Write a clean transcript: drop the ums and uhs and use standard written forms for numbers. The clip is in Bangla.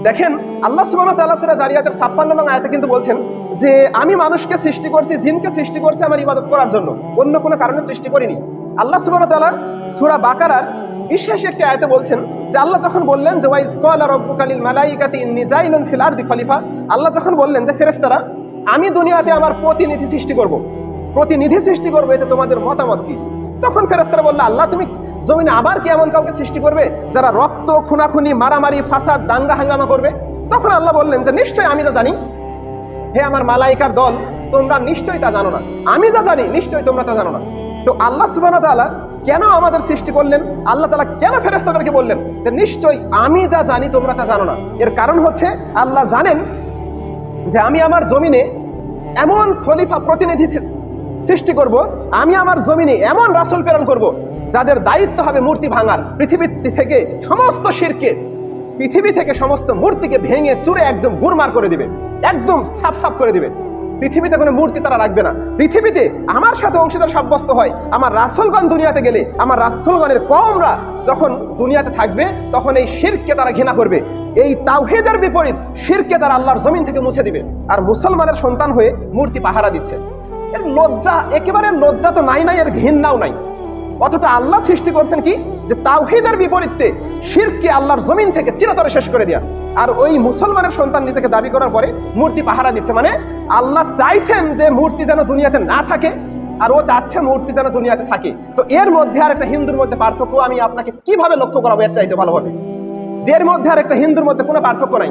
দেখেন আল্লাহ সুবহানাহু ওয়া তাআলা সূরা জারিয়াতের 56 নং আয়াতে কিন্তু বলছেন যে আমি মানুষকে সৃষ্টি করছি, জিনকে সৃষ্টি করছি আমার ইবাদত করার জন্য, অন্য কোনো কারণে সৃষ্টি করিনি। আল্লাহ সুবহানাহু ওয়া তাআলা সূরা বাকারার বিশেষ একটি আয়াতে বলছেন যে আল্লাহ যখন বললেন যে ওয়াইজ ক্বালা রাব্বুকা লিল মালাইকাতি ইন্নী জাইলুন ফিল আরদি খলিফা, আল্লাহ যখন বললেন যে ফেরেশতারা আমি দুনিয়াতে আমার প্রতিনিধি সৃষ্টি করব, এতে তোমাদের মতামত কি? তখন ফেরেশতারা বলল আল্লাহ তুমি জমিনে আবার কি এমন কাউকে সৃষ্টি করবে যারা রক্ত খুনাখুনি মারামারি ফাসাদ দাঙ্গা হাঙ্গামা করবে? তখন আল্লাহ বললেন যে নিশ্চয়ই আমি যা জানি হে আমার মালাইকার দল, তোমরা নিশ্চয়ই তা জানো না, আমি যা জানি নিশ্চয়ই তোমরা তা জানো না। তো আল্লাহ সুবহানাহু ওয়া তাআলা কেন আমাদের সৃষ্টি করলেন? আল্লাহ তাআলা কেন ফেরেশতাদেরকে বললেন যে নিশ্চয়ই আমি যা জানি তোমরা তা জানো না? এর কারণ হচ্ছে আল্লাহ জানেন যে আমি আমার জমিনে এমন খলিফা প্রতিনিধি সৃষ্টি করব, আমি আমার জমিনে এমন রাসূল প্রেরণ করব যাদের দায়িত্ব হবে মূর্তি ভাঙার, পৃথিবী থেকে সমস্ত শিরকে, পৃথিবী থেকে সমস্ত মূর্তিকে ভেঙে চুরে একদম গুরমার করে দিবে, একদম সাফ করে দিবে। পৃথিবীতে কোনো মূর্তি তারা রাখবে না। পৃথিবীতে আমার সাথে অংশীদার সাব্যস্ত হয় আমার রাসূলগণ দুনিয়াতে গেলে, আমার রাসূলগণের কওমরা যখন দুনিয়াতে থাকবে তখন এই শিরককে তারা ঘৃণা করবে। এই তাওহীদের বিপরীত শিরককে তারা আল্লাহর জমিন থেকে মুছে দিবে। আর মুসলমানের সন্তান হয়ে মূর্তি পাহারা দিচ্ছে, এর লজ্জা, একেবারে লজ্জা তো নাই, এর ঘৃণাও নাই। অথচ আল্লাহ সৃষ্টি করছেন কি যে তাওহীদের বিপরীতে শিরককে আল্লাহর জমিন থেকে চিরতরে শেষ করে দেয়া। আর ওই মুসলমানের সন্তান নিজেকে দাবি করার পরে মূর্তি পাহারা দিচ্ছে। মানে আল্লাহ চাইছেন যে মূর্তি যেন দুনিয়াতে না থাকে, আর ও চাচ্ছে মূর্তি যেন দুনিয়াতে থাকে। তো এর মধ্যে আর একটা হিন্দুর মধ্যে পার্থক্য আমি আপনাকে কিভাবে লক্ষ্য করাবো এর চাইতে ভালোভাবে, যে এর মধ্যে আর একটা হিন্দুর মধ্যে কোনো পার্থক্য নাই।